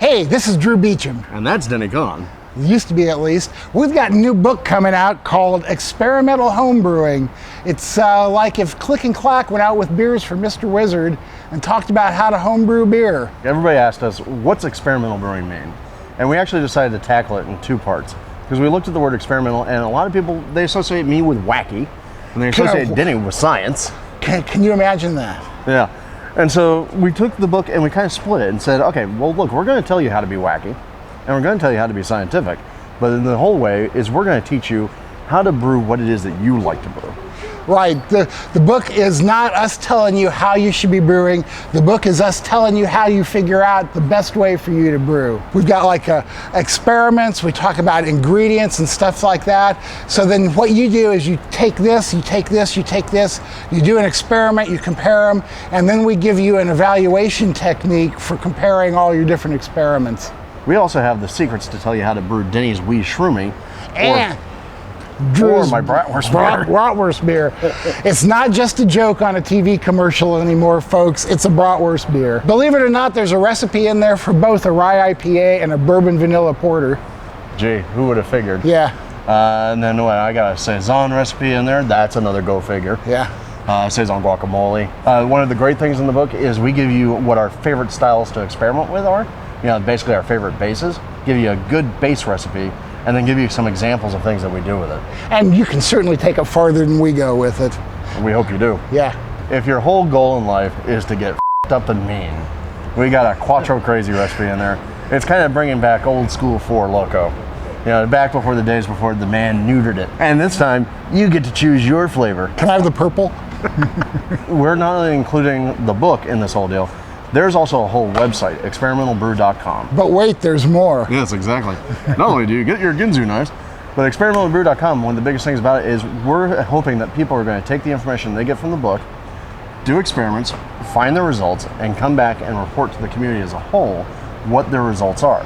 Hey, this is Drew Beechum. And that's Denny Conn. Used to be, at least. We've got a new book coming out called Experimental Homebrewing. It's like if Click and Clack went out with beers for Mr. Wizard and talked about how to homebrew beer. Everybody asked us, what's experimental brewing mean? And we actually decided to tackle it in two parts. Because we looked at the word experimental, and a lot of people, they associate me with wacky, and they associate Denny with science. Can you imagine that? Yeah. And so we took the book and we kind of split it and said, okay, well, look, we're going to tell you how to be wacky. And we're going to tell you how to be scientific, but the whole way is we're going to teach you how to brew what it is that you like to brew. Right. The book is not us telling you how you should be brewing. The book is us telling you how you figure out the best way for you to brew. We've got like experiments. We talk about ingredients and stuff like that. So then what you do is you take this, you take this, you take this, you do an experiment, you compare them, and then we give you an evaluation technique for comparing all your different experiments. We also have the secrets to tell you how to brew Denny's Wee Shroomy. And Drew's my bratwurst beer. Bratwurst beer. It's not just a joke on a TV commercial anymore, folks. It's a bratwurst beer. Believe it or not, there's a recipe in there for both a rye IPA and a bourbon vanilla porter. Gee, who would have figured? Yeah. And then what? I got a Saison recipe in there. That's another go figure. Yeah. Saison guacamole. One of the great things in the book is we give you what our favorite styles to experiment with are. You know, basically our favorite bases, give you a good base recipe, and then give you some examples of things that we do with it. And you can certainly take it farther than we go with it. We hope you do. Yeah. If your whole goal in life is to get f***ed up and mean, we got a Quattro Crazy recipe in there. It's kind of bringing back old school Four Loko. You know, back before the days before the man neutered it. And this time, you get to choose your flavor. Can I have the purple? We're not only including the book in this whole deal, there's also a whole website, experimentalbrew.com. But wait, there's more. Yes, exactly. Not only do you get your Ginzu knives, but experimentalbrew.com, one of the biggest things about it is we're hoping that people are going to take the information they get from the book, do experiments, find their results, and come back and report to the community as a whole what their results are.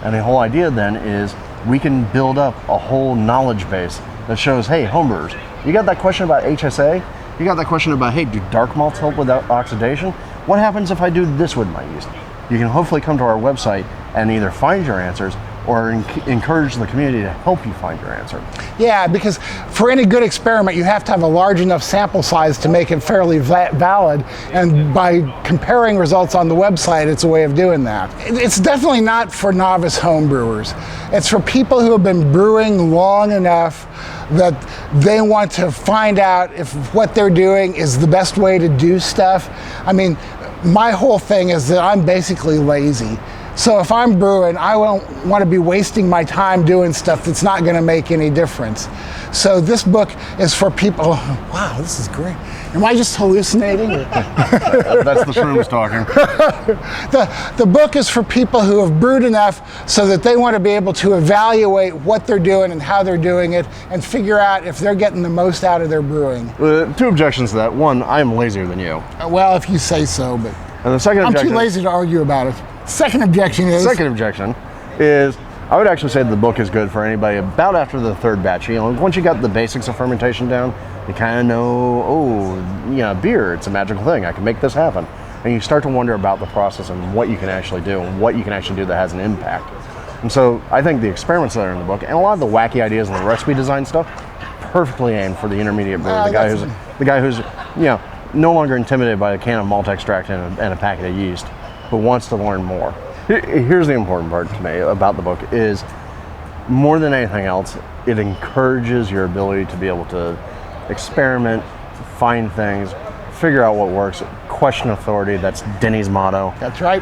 And the whole idea then is we can build up a whole knowledge base that shows, hey, homebrewers, you got that question about HSA? You got that question about, hey, do dark malts help with oxidation? What happens if I do this with my yeast? You can hopefully come to our website and either find your answers or encourage the community to help you find your answer. Yeah, because for any good experiment, you have to have a large enough sample size to make it fairly valid. And by comparing results on the website, it's a way of doing that. It's definitely not for novice homebrewers. It's for people who have been brewing long enough that they want to find out if what they're doing is the best way to do stuff. I mean, my whole thing is that I'm basically lazy. So if I'm brewing, I won't want to be wasting my time doing stuff that's not going to make any difference. So this book is for people. Wow, this is great. Am I just hallucinating? That's the shrooms talking. The book is for people who have brewed enough so that they want to be able to evaluate what they're doing and how they're doing it and figure out if they're getting the most out of their brewing. Two objections to that. One, I am lazier than you. Well, if you say so, but and the second I'm too lazy to argue about it. Second objection is I would actually say that the book is good for anybody about after the third batch. You know, once you got the basics of fermentation down, you kind of know, oh, you know, beer, it's a magical thing. I can make this happen. And you start to wonder about the process and what you can actually do and what you can actually do that has an impact. And so I think the experiments that are in the book and a lot of the wacky ideas and the recipe design stuff, perfectly aimed for the intermediate brewer, the guy who's, you know, no longer intimidated by a can of malt extract and a packet of yeast, but wants to learn more. Here's the important part to me about the book is, more than anything else, it encourages your ability to be able to experiment, find things, figure out what works, question authority. That's Denny's motto. That's right.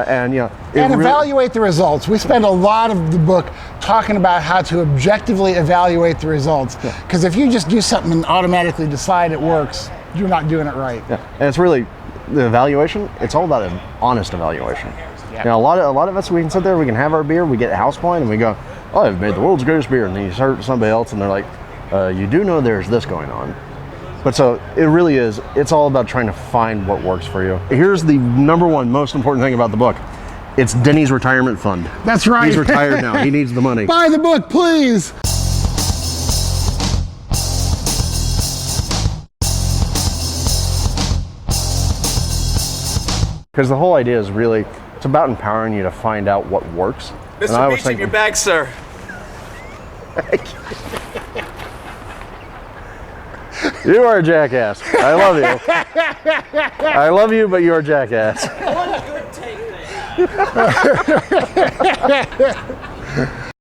And you know, and evaluate the results. We spend a lot of the book talking about how to objectively evaluate the results. Because if you just do something and automatically decide it works, you're not doing it right. Yeah, and it's really the evaluation. It's all about an honest evaluation. Yeah. You know, a lot of us, we can sit there, we can have our beer, we get house wine, and we go, "Oh, I've made the world's greatest beer," and then you start somebody else, and they're like, "You do know there's this going on." But so it really is. It's all about trying to find what works for you. Here's the number one most important thing about the book. It's Denny's retirement fund. That's right. He's retired now. He needs the money. Buy the book, please. Because the whole idea is really, It's about empowering you to find out what works. And I Mr. was Beechum, thinking, you're back, sir. you are a jackass. I love you. I love you, but you're a jackass. One good take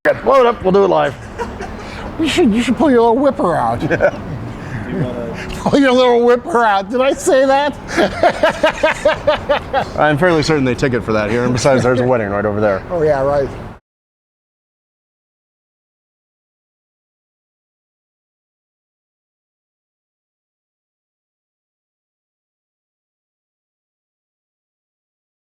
there. Blow it up. We'll do it live. You should pull your little whipper out. Pull your little whipper out. Did I say that? I'm fairly certain they ticket for that here. And besides, there's a wedding right over there. Oh yeah, right.